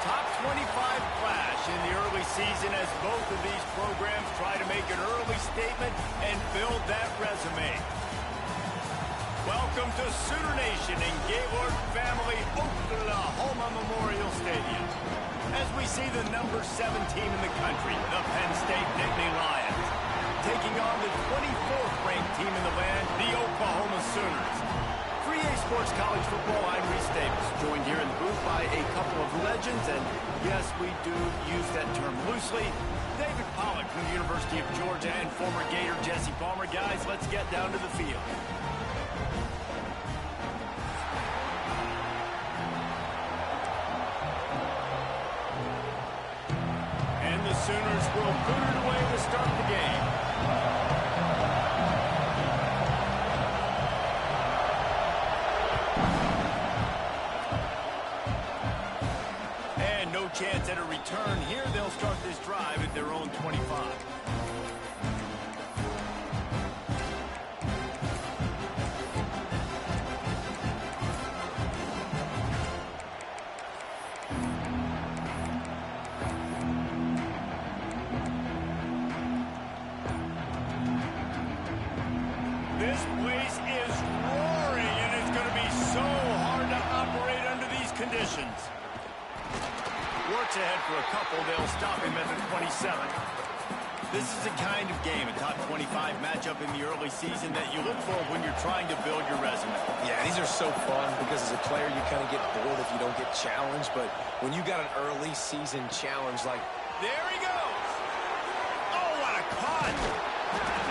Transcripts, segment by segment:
top 25 clash in the early season as both of these programs try to make an early statement and build that resume. Welcome to Sooner Nation in Gaylord Family Oklahoma Memorial Stadium. As we see the number 7 team in the country, the Penn State Nittany Lions, taking on the 24th ranked team in the land, the Oklahoma Sooners. 3A Sports College Football, I'm Reese Davis, joined here in the booth by a couple of legends, and yes, we do use that term loosely. David Pollack from the University of Georgia and former Gator Jesse Palmer. Guys, let's get down to the field. And the Sooners will boot it away to start the game. Chance at a return here. They'll start this drive at their own 25. This place is roaring, and it's going to be so hard to operate under these conditions. Works ahead for a couple. They'll stop him at the 27. This is the kind of game, a top 25 matchup in the early season, that you look for when you're trying to build your resume. Yeah, these are so fun because as a player you kind of get bored if you don't get challenged, but when you got an early season challenge like... There he goes! Oh, what a cut!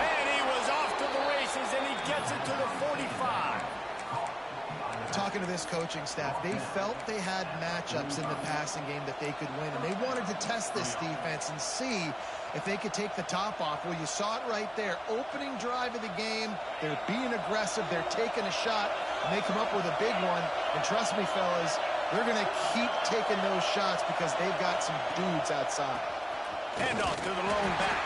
And he was off to the races, and he gets it to the 45. Talking to this coaching staff, they felt they had matchups in the passing game that they could win, and they wanted to test this defense and see if they could take the top off. Well, you saw it right there. Opening drive of the game, they're being aggressive, they're taking a shot, and they come up with a big one. And trust me, fellas, they're going to keep taking those shots because they've got some dudes outside. Hand off to the lone back.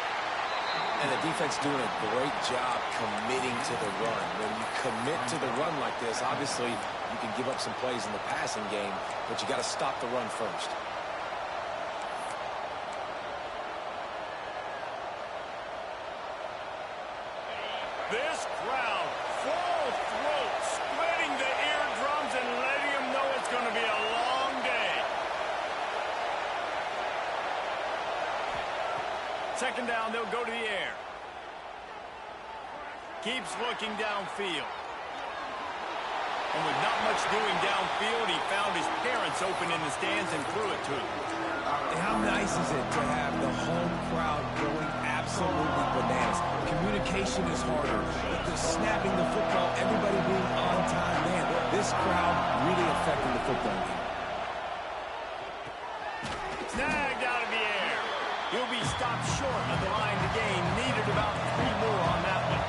And the defense doing a great job committing to the run. When you commit to the run like this, obviously you can give up some plays in the passing game, but you got to stop the run first. This crowd, full throat, splitting the eardrums and letting them know it's going to be a long day. Second down, they'll go to the air. Keeps looking downfield. And with not much doing downfield, he found his parents open in the stands and threw it to him. And how nice is it to have the home crowd going absolutely bananas? Communication is harder. The snapping the football, everybody being on time. Man, this crowd really affecting the football game. Snagged out of the air. He'll be stopped short of the line to gain. Needed about 3 more on that one.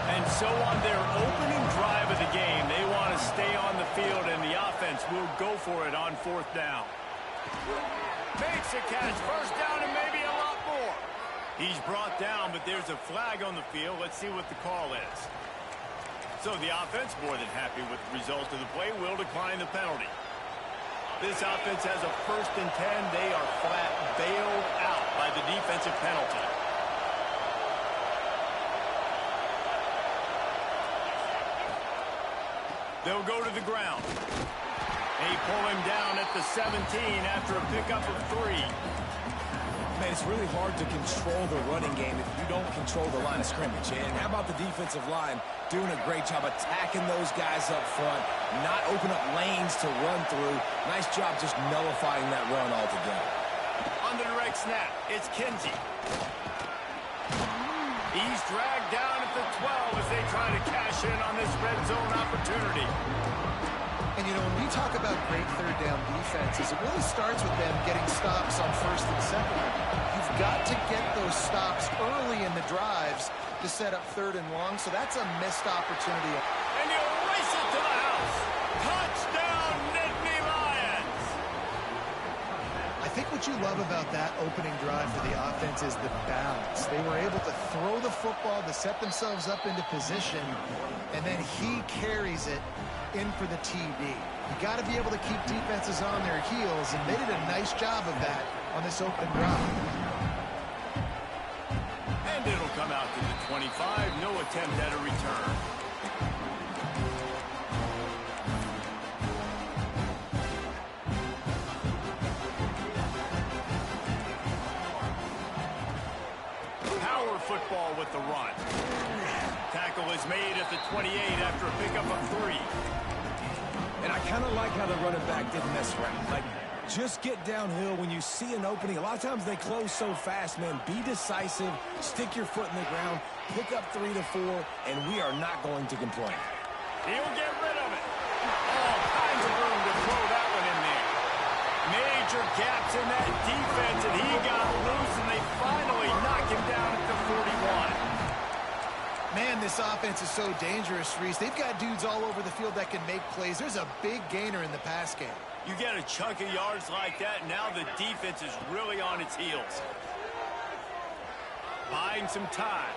And so on their opening drive of the game, they want to stay on the field, and the offense will go for it on 4th down. Makes a catch, first down, and maybe a lot more. He's brought down, but there's a flag on the field. Let's see what the call is. So the offense, more than happy with the result of the play, will decline the penalty. This offense has a 1st and 10. They are flat bailed out by the defensive penalty. They'll go to the ground. They pull him down at the 17 after a pickup of 3. Man, it's really hard to control the running game if you don't control the line of scrimmage. And how about the defensive line doing a great job attacking those guys up front, not open up lanes to run through. Nice job just nullifying that run altogether. On the direct snap, it's Kinsey. He's dragged down at the 12 as they try to cash in on this red zone opportunity. And, you know, when we talk about great third down defenses, it really starts with them getting stops on 1st and 2nd. You've got to get those stops early in the drives to set up 3rd and long, so that's a missed opportunity. And he'll race it to the house. Touchdown, Nittany Lions! I think what you love about that opening drive for the offense is the balance. They were able to throw the football to set themselves up into position, and then he carries it in for the TD. You got to be able to keep defenses on their heels, and they did a nice job of that on this opening drive. And it'll come out to the 25. No attempt at a return. Power football with the run. Tackle is made at the 28 after a pickup of 3. And I kind of like how the running back didn't mess around. Like, just get downhill when you see an opening. A lot of times they close so fast, man. Be decisive, stick your foot in the ground, pick up 3 to 4, and we are not going to complain. He'll get rid of it. All kinds of room to throw that one in there. Major gaps in that defense, and he got loose, and they finally knock him down at the 41. Man, this offense is so dangerous, Reese. They've got dudes all over the field that can make plays. There's a big gainer in the pass game. You get a chunk of yards like that, now the defense is really on its heels. Buying some time.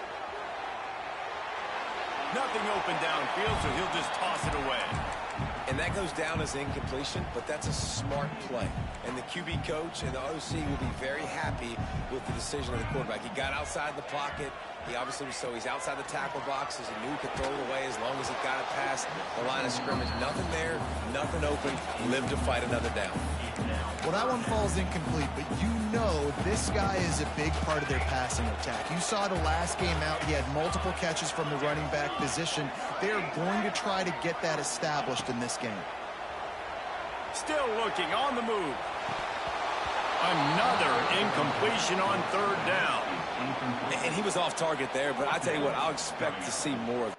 Nothing open downfield, so he'll just toss it away. And that goes down as incompletion, but that's a smart play. And the QB coach and the OC will be very happy with the decision of the quarterback. He got outside the pocket. He obviously was he's outside the tackle boxes. He knew he could throw it away as long as he got it past the line of scrimmage. Nothing there, nothing open. Live to fight another down. Well, that one falls incomplete, but you know this guy is a big part of their passing attack. You saw the last game out, he had multiple catches from the running back position. They're going to try to get that established in this game. Still looking on the move. Another incompletion on 3rd down. And he was off target there, but I tell you what, I'll expect to see more of.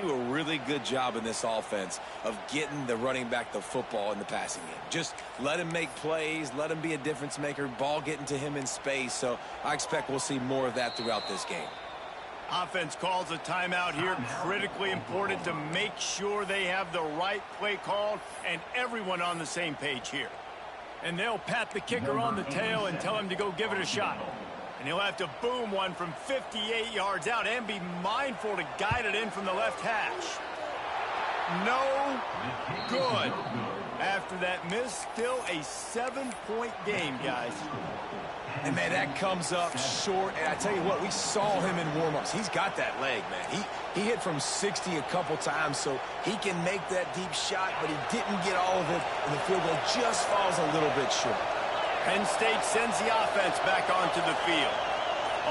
Do a really good job in this offense of getting the running back the football in the passing game. Just let him make plays, let him be a difference maker, ball getting to him in space. So I expect we'll see more of that throughout this game. Offense calls a timeout here. Critically important to make sure they have the right play called and everyone on the same page here. And they'll pat the kicker on the tail and tell him to go give it a shot. And he'll have to boom one from 58 yards out and be mindful to guide it in from the left hash. No good. After that miss, still a 7-point game, guys. And, man, that comes up short. And I tell you what, we saw him in warm-ups. He's got that leg, man. He hit from 60 a couple times, so he can make that deep shot, but he didn't get all of it, and the field goal just falls a little bit short. Penn State sends the offense back onto the field.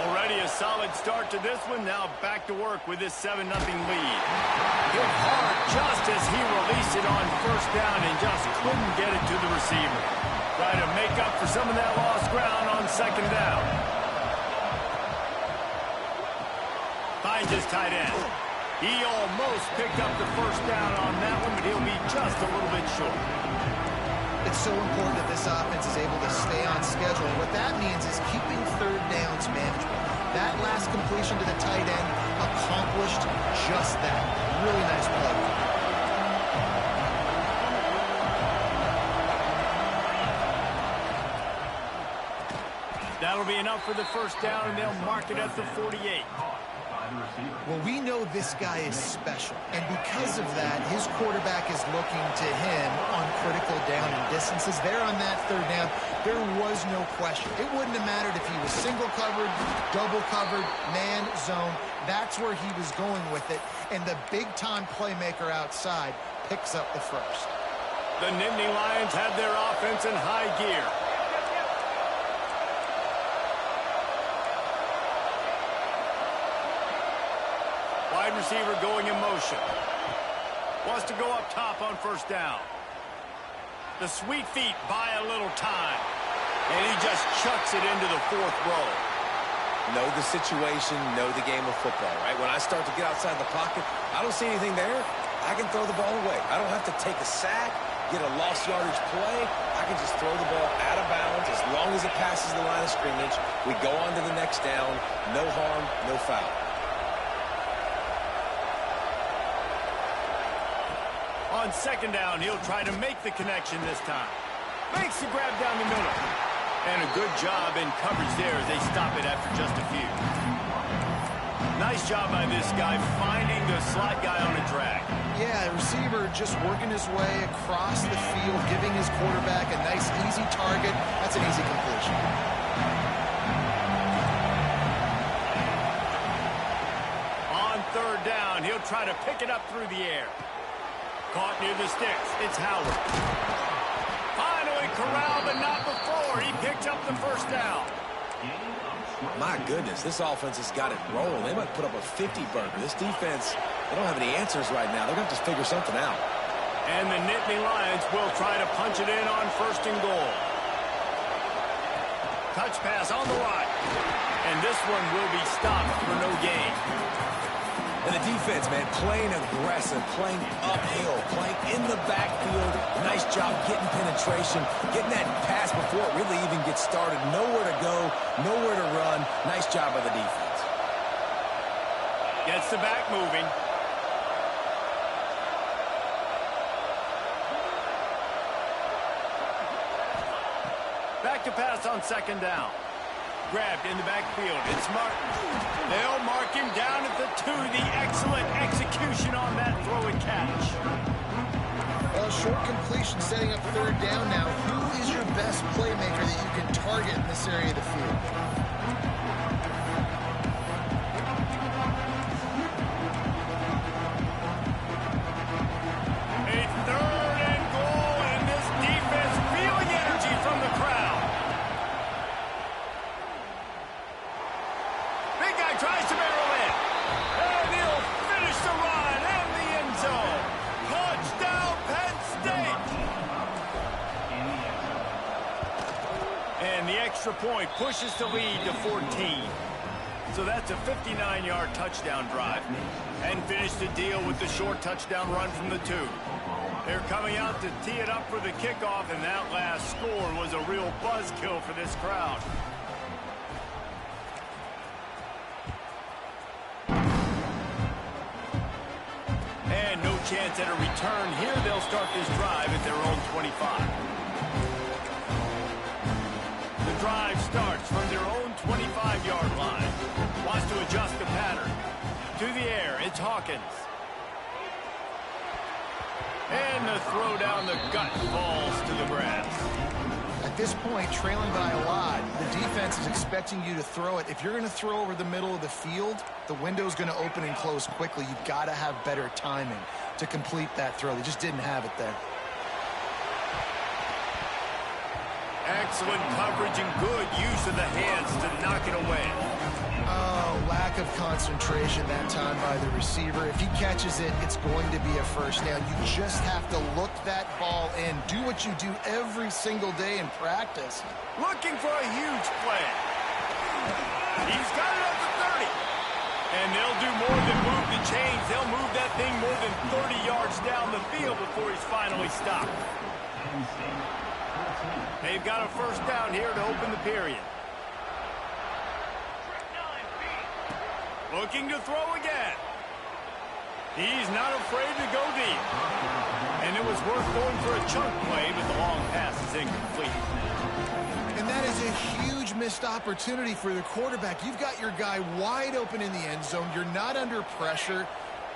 Already a solid start to this one. Now back to work with this 7-0 lead. Hit hard just as he released it on 1st down and just couldn't get it to the receiver. Try to make up for some of that lost ground on 2nd down. Finds his tight end. He almost picked up the 1st down on that one, but he'll be just a little bit short. It's so important that this offense is able to stay on schedule. And what that means is keeping 3rd downs manageable. That last completion to the tight end accomplished just that. Really nice play. That'll be enough for the 1st down, and they'll mark it at the 48. Well, we know this guy is special, and because of that, his quarterback is looking to him on critical down and distances. There on that 3rd down, there was no question. It wouldn't have mattered if he was single covered, double covered, man, zone. That's where he was going with it, and the big-time playmaker outside picks up the 1st. The Nittany Lions have their offense in high gear. Wide receiver going in motion. Wants to go up top on 1st down. The sweet feet buy a little time. And he just chucks it into the 4th row. Know the situation, know the game of football, right? When I start to get outside the pocket, I don't see anything there. I can throw the ball away. I don't have to take a sack. get a lost yardage play, I can just throw the ball out of bounds as long as it passes the line of scrimmage. We go on to the next down. No harm, no foul. On second down, he'll try to make the connection this time. Makes the grab down the middle. And a good job in coverage there as they stop it after just a few. Nice job by this guy finding the slot guy on a drag. Yeah, the receiver just working his way across the field, giving his quarterback a nice, easy target. That's an easy completion. On third down, he'll try to pick it up through the air. Caught near the sticks. It's Howard. Finally corralled, but not before. He picked up the first down. My goodness, this offense has got it rolling. They might put up a 50-burger. This defense, they don't have any answers right now. They're going to have to figure something out. And the Nittany Lions will try to punch it in on first and goal. Touch pass on the right. And this one will be stopped for no gain. And the defense, man, playing aggressive, playing uphill, playing in the backfield. Nice job getting penetration, getting that pass before it really even gets started. Nowhere to go, nowhere to run. Nice job by the defense. Gets the back moving. Back to pass on second down. Grabbed in the backfield. It's Martin. They'll mark him down at the 2. The excellent execution on that throw and catch. Well, short completion setting up third down now. Who is your best playmaker that you can target in this area of the field? A third and goal, and this defense feeling energy from the crowd. Big guy tries to barrel in. And he'll finish the run in the end zone. Touchdown, Penn State. And the extra point pushes the lead to 14. So that's a 59-yard touchdown drive. And finish the deal with the short touchdown run from the 2. They're coming out to tee it up for the kickoff, and that last score was a real buzzkill for this crowd. And no chance at a return here. They'll start this drive at their own 25. The drive starts from their own 25-yard line. Wants to adjust the pattern. To the air, it's Hawkins. And the throw down the gut falls to the grass. At this point, trailing by a lot, the defense is expecting you to throw it. If you're going to throw over the middle of the field, the window's going to open and close quickly. You've got to have better timing to complete that throw. They just didn't have it there. Excellent coverage and good use of the hands to knock it away. Oh, lack of concentration that time by the receiver. If he catches it, it's going to be a first down. You just have to look that ball in. Do what you do every single day in practice. Looking for a huge play. He's got it up to 30. And they'll do more than move the chains. They'll move that thing more than 30 yards down the field before he's finally stopped. They've got a first down here to open the period. Looking to throw again. He's not afraid to go deep. And it was worth going for a chunk play, but the long pass is incomplete. And that is a huge missed opportunity for the quarterback. You've got your guy wide open in the end zone. You're not under pressure.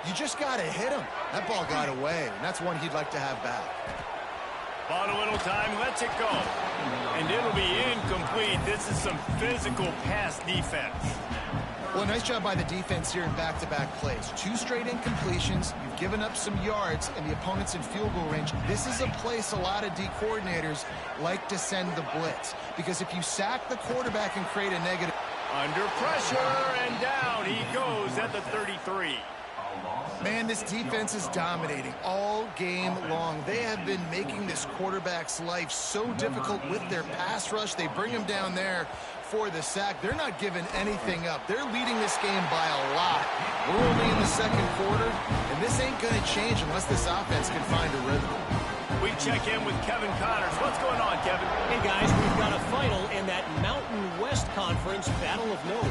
You just got to hit him. That ball got away, and that's one he'd like to have back. Bought a little time, lets it go. And it'll be incomplete. This is some physical pass defense. Well, nice job by the defense here in back-to-back plays. 2 straight incompletions. You've given up some yards, and the opponent's in field goal range. This is a place a lot of D coordinators like to send the blitz, because if you sack the quarterback and create a negative... Under pressure, and down he goes at the 33. Man, this defense is dominating all game long. They have been making this quarterback's life so difficult with their pass rush. They bring him down there for the sack. They're not giving anything up. They're leading this game by a lot. We're only in the second quarter, and this ain't going to change unless this offense can find a rhythm. We check in with Kevin Connors. What's going on, Kevin? Hey, guys, we've got a final in that Mountain West Conference Battle of Note.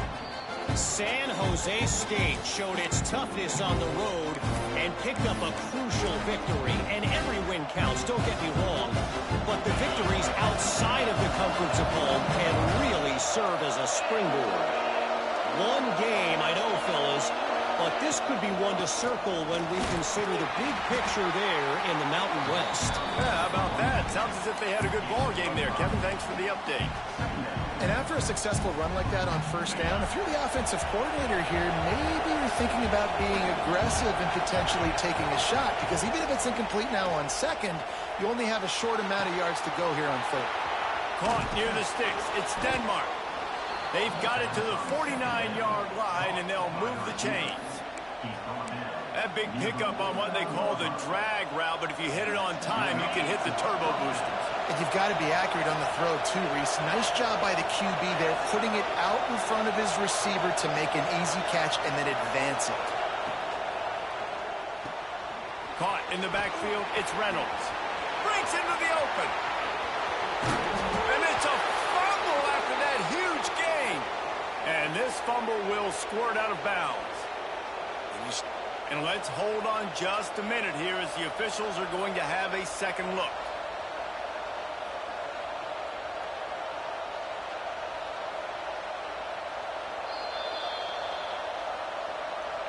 San Jose State showed its toughness on the road and picked up a crucial victory. And every win counts, don't get me wrong. But the victories outside of the comforts of home can really serve as a springboard. One game, I know, fellas, but this could be one to circle when we consider the big picture there in the Mountain West. Yeah, how about that? Sounds as if they had a good ball game there. Kevin, thanks for the update. And after a successful run like that on first down, if you're the offensive coordinator here, maybe you're thinking about being aggressive and potentially taking a shot, because even if it's incomplete now on second, you only have a short amount of yards to go here on third. Caught near the sticks. It's Denmark. They've got it to the 49-yard line, and they'll move the chains. That big pickup on what they call the drag route, but if you hit it on time, you can hit the turbo boosters. And you've got to be accurate on the throw, too, Reese. Nice job by the QB there, putting it out in front of his receiver to make an easy catch and then advance it. Caught in the backfield, it's Reynolds. Breaks into the open. And it's a fumble after that huge gain. And this fumble will squirt out of bounds. And let's hold on just a minute here as the officials are going to have a second look.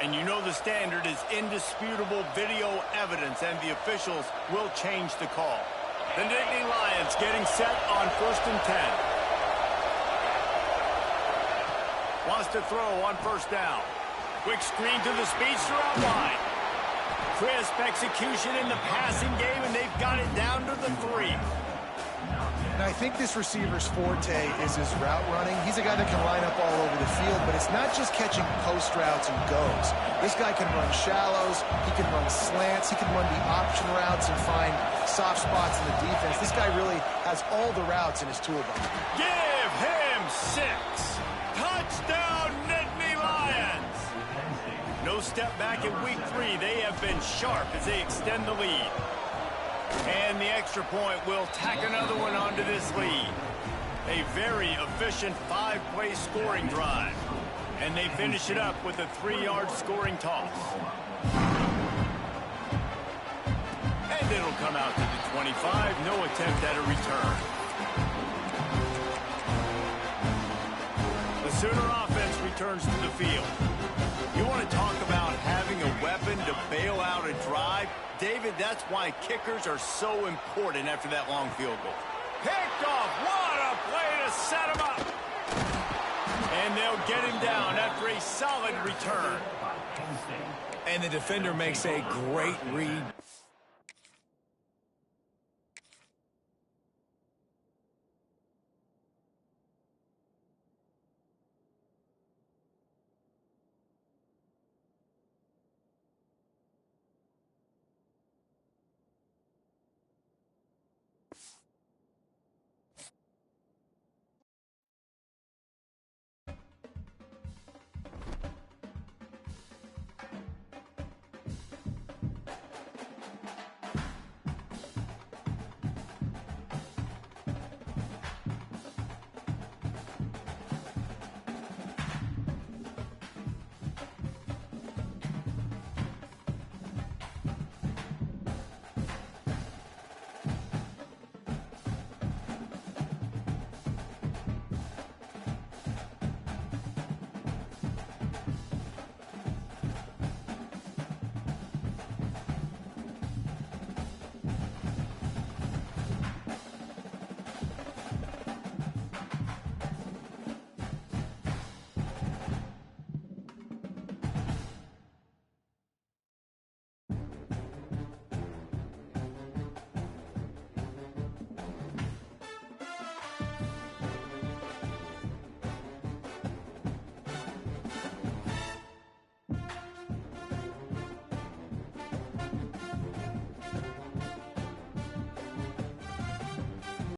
And you know the standard is indisputable video evidence, and the officials will change the call. The Nittany Lions getting set on 1st and 10. Wants to throw on first down. Quick screen to the speedster out wide. Crisp execution in the passing game, and they've got it down to the 3. Now, I think this receiver's forte is his route running. He's a guy that can line up all over the field, but it's not just catching post routes and goes. This guy can run shallows, he can run slants, he can run the option routes and find soft spots in the defense. This guy really has all the routes in his toolbox. Give him 6. Touchdown, Nittany Lions! No step back in week 3. They have been sharp as they extend the lead. And the extra point will tack another one onto this lead. A very efficient 5-play scoring drive. And they finish it up with a 3-yard scoring toss. And it'll come out to the 25. No attempt at a return. The Sooner offense returns to the field. You want to talk about having a weapon to bail out a drive? David, that's why kickers are so important after that long field goal. Picked off. What a play to set him up. And they'll get him down after a solid return. And the defender makes a great read.